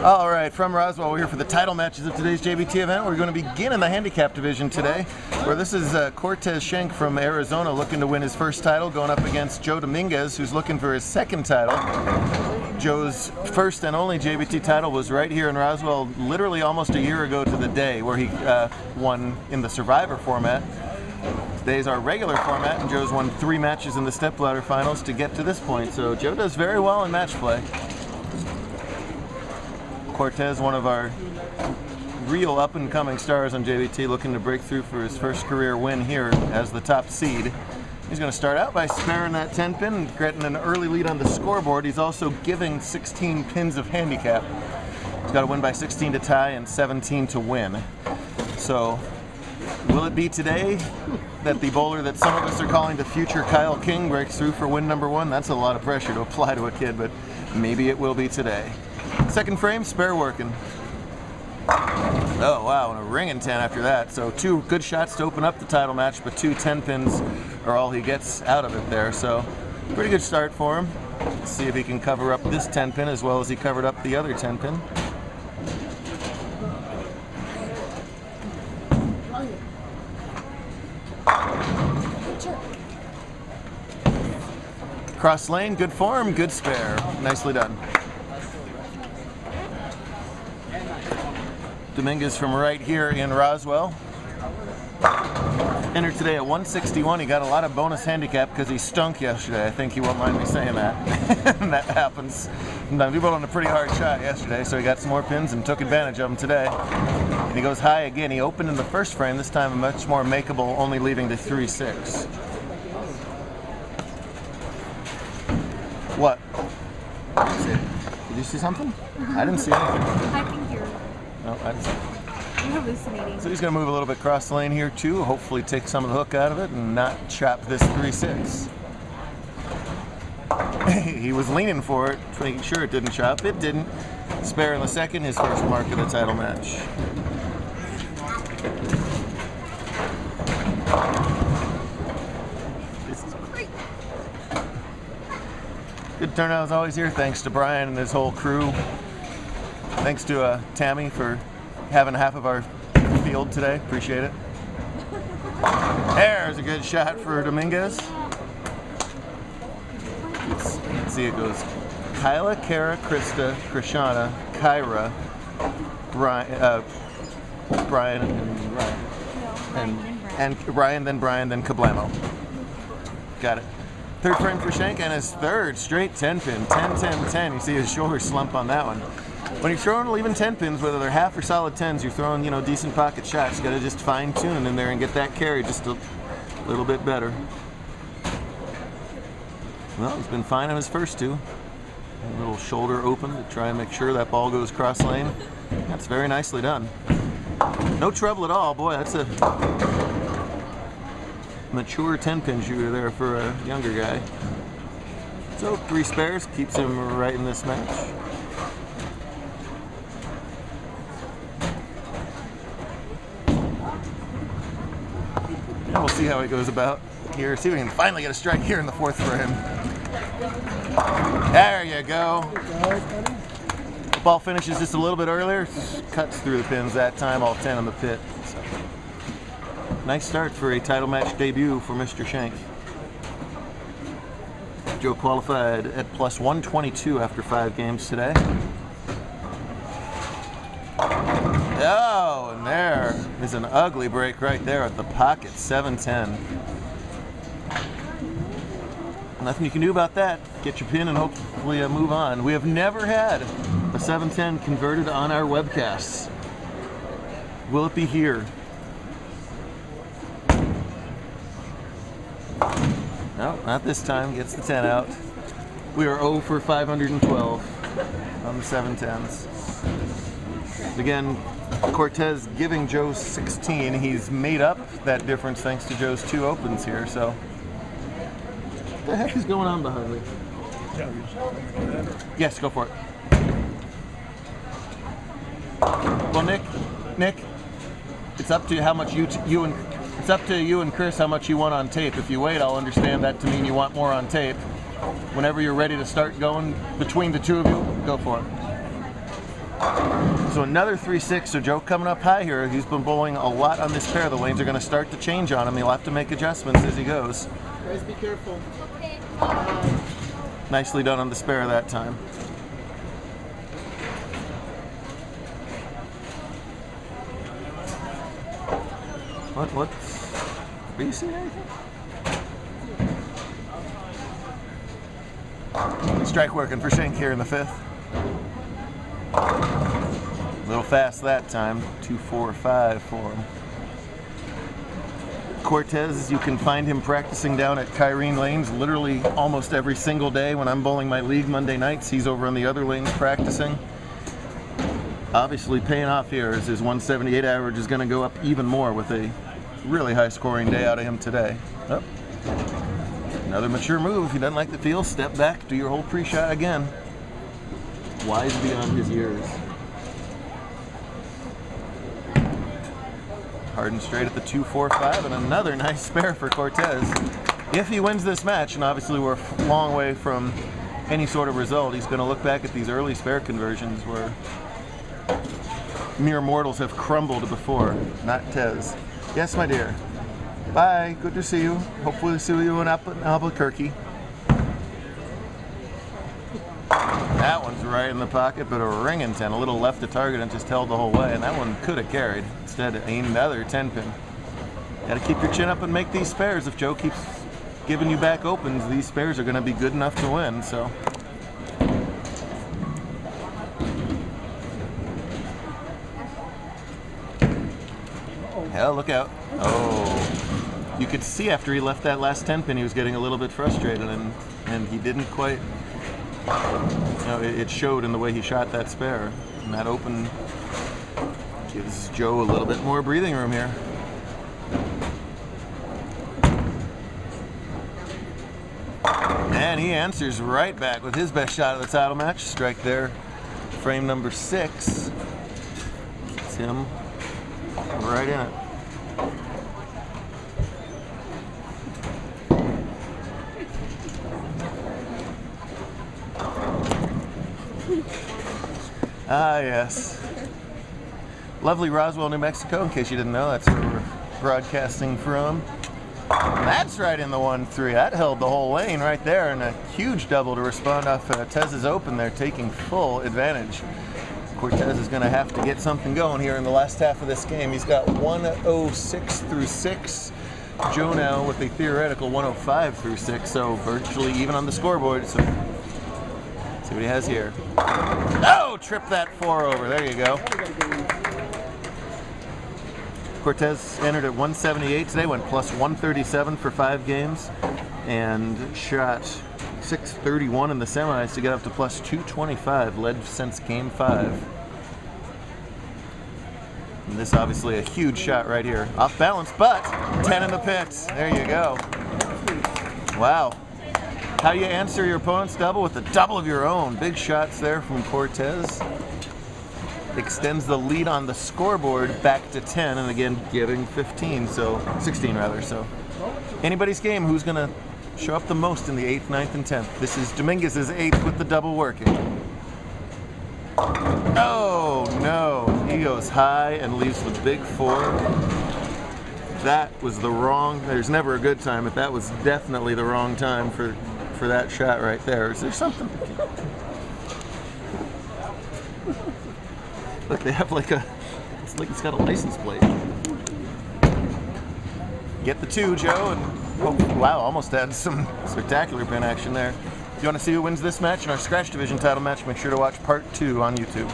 All right, from Roswell, we're here for the title matches of today's JBT event. We're going to begin in the handicap division today, where this is Cortez Schenck from Arizona looking to win his first title, going up against Joe Dominguez, who's looking for his second title. Joe's first and only JBT title was right here in Roswell, literally almost a year ago to the day, where he won in the Survivor format. Today's our regular format, and Joe's won 3 matches in the stepladder finals to get to this point. So Joe does very well in match play. Cortez, one of our real up-and-coming stars on JBT, looking to break through for his first career win here as the top seed. He's going to start out by sparing that 10-pin and getting an early lead on the scoreboard. He's also giving 16 pins of handicap. He's got to win by 16 to tie and 17 to win. So, will it be today that the bowler that some of us are calling the future Kyle King breaks through for win number 1? That's a lot of pressure to apply to a kid, but maybe it will be today. Second frame, spare working. Oh wow, and a ringing 10 after that. So 2 good shots to open up the title match, but 2 10-pins are all he gets out of it there. So pretty good start for him. Let's see if he can cover up this 10-pin as well as he covered up the other 10-pin. Cross lane, good form, good spare. Nicely done. Dominguez from right here in Roswell. Entered today at 161. He got a lot of bonus handicap because he stunk yesterday. I think he won't mind me saying that. That happens. Sometimes he bowled on a pretty hard shot yesterday, so he got some more pins and took advantage of them today. And he goes high again. He opened in the first frame, this time much more makeable, only leaving the 3-6. What? Did you see something? I didn't see anything. I can hear. No, I didn't see it. I'm hallucinating. So he's going to move a little bit cross the lane here too, hopefully take some of the hook out of it and not chop this 3-6. He was leaning for it, making sure it didn't chop. It didn't. Spare in the second, his first mark of the title match. This is great. Good turnout as always here, thanks to Brian and his whole crew. Thanks to Tammy for having half of our field today. Appreciate it. There's a good shot for Dominguez. Let's see, it goes Kyla, Kara, Krista, Krishana, Kyra, Brian, and Ryan, then Brian, then Kablamo. Got it. Third frame for Schenck and his third straight 10-pin. 10-10-10. You see his shoulder slump on that one. When you're throwing even 10 pins, whether they're half or solid 10s, you're throwing, you know, decent pocket shots. You got to just fine tune in there and get that carry just a little bit better. Well, he's been fine on his first 2. A little shoulder open to try and make sure that ball goes cross lane. That's very nicely done. No trouble at all. Boy, that's a mature 10-pin shooter there for a younger guy. So 3 spares keeps him right in this match. And we'll see how he goes about here. See if we can finally get a strike here in the 4th frame. There you go. The ball finishes just a little bit earlier. Cuts through the pins that time, all 10 on the pit. So, nice start for a title match debut for Mr. Schenck. Joe qualified at plus 122 after 5 games today. Oh, and there is an ugly break right there at the pocket, 7-10. Nothing you can do about that. Get your pin and hopefully move on. We have never had a 7-10 converted on our webcasts. Will it be here? No, not this time. Gets the 10 out. We are 0 for 512 on the 7-10s. Again, Cortez giving Joe 16. He's made up that difference thanks to Joe's 2 opens here. So, what the heck is going on behind me? Yes, go for it. Well, Nick, it's up to how much it's up to you and Chris how much you want on tape. If you wait, I'll understand that to mean you want more on tape. Whenever you're ready to start going between the 2 of you, go for it. So another 3-6. So Joe coming up high here. He's been bowling a lot on this pair. The lanes are going to start to change on him. He'll have to make adjustments as he goes. Guys, be careful. Nicely done on the spare that time. What's... Are you seeing anything? Strike working for Schenck here in the 5th. A little fast that time. 2-4-5 for him. Cortez, you can find him practicing down at Kyrene Lanes literally almost every single day. When I'm bowling my league Monday nights, he's over on the other lanes practicing. Obviously paying off here as his 178 average is going to go up even more with a really high scoring day out of him today. Oh. Another mature move. If he doesn't like the feel, step back, do your whole pre-shot again. Wise beyond his years. Hard and straight at the 2-4-5, and another nice spare for Cortez. If he wins this match, and obviously we're a long way from any sort of result, he's going to look back at these early spare conversions where mere mortals have crumbled before, not Tez. Yes, my dear. Bye. Good to see you. Hopefully see you in Albuquerque. That one's right in the pocket, but a ringing 10. A little left to target and just held the whole way, and that one could have carried. Instead, another 10-pin. Got to keep your chin up and make these spares. If Joe keeps giving you back opens, these spares are going to be good enough to win. So. Hell, look out. Oh. You could see after he left that last 10-pin, he was getting a little bit frustrated, and he didn't quite, it showed in the way he shot that spare. And that open gives Joe a little bit more breathing room here. And he answers right back with his best shot of the title match. Strike there, frame number 6. It's him right in it. Ah, yes. Lovely Roswell, New Mexico, in case you didn't know, that's where we're broadcasting from. That's right in the 1-3. That held the whole lane right there, and a huge double to respond off Tez's open there, taking full advantage. Cortez is going to have to get something going here in the last half of this game. He's got 106 through 6. Joe now with a theoretical 105 through 6, so virtually even on the scoreboard. So see what he has here. Oh, trip that 4 over. There you go. Cortez entered at 178 today, went plus 137 for 5 games, and shot 631 in the semis to get up to plus 225, led since game 5. And this obviously a huge shot right here. Off balance, but 10 in the pits. There you go. Wow. How do you answer your opponent's double with a double of your own? Big shots there from Cortez. Extends the lead on the scoreboard back to 10, and again getting 16 rather. So anybody's game. Who's gonna show up the most in the 8th, 9th, and 10th? This is Dominguez's 8th with the double working. Oh no, he goes high and leaves the big 4. That was the wrong, there's never a good time, but that was definitely the wrong time for that shot right there. Is there something? Look, they have like it's like it's got a license plate. Get the 2, Joe, and oh, wow, almost had some spectacular pin action there. If you want to see who wins this match in our Scratch Division title match, make sure to watch part 2 on YouTube.